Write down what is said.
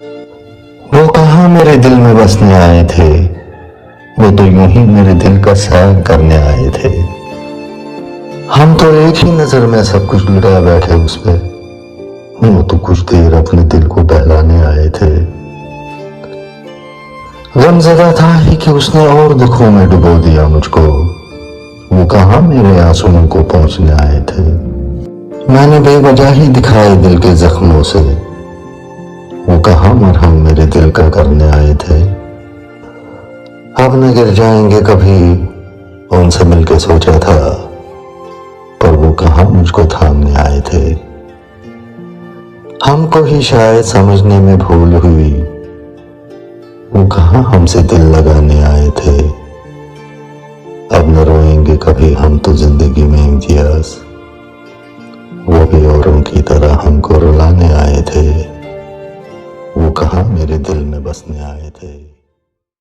वो कहाँ मेरे दिल में बसने आए थे, वो तो यूं ही मेरे दिल का सैर करने आए थे। हम तो एक ही नजर में सब कुछ लुटा बैठे उस पे, वो तो कुछ देर अपने दिल को बहलाने आए थे। गमज़दा था ही कि उसने और दुखों में डुबो दिया मुझको, वो कहाँ मेरे आंसुओं को पहुंचने आए थे। मैंने बेवजह ही दिखाए दिल के जख्मों से, वो कहाँ मरहम मेरे दिल का करने आए थे। अब न गिर जाएंगे कभी उनसे मिलके सोचा था, पर वो कहाँ मुझको थामने आए थे। हमको ही शायद समझने में भूल हुई, वो कहाँ हमसे दिल लगाने आए थे। अब न रोएंगे कभी हम तो जिंदगी में इम्तियाज, वो भी औरों की तरह हमको रुलाने आए थे। वो कहाँ मेरे दिल में बसने आए थे।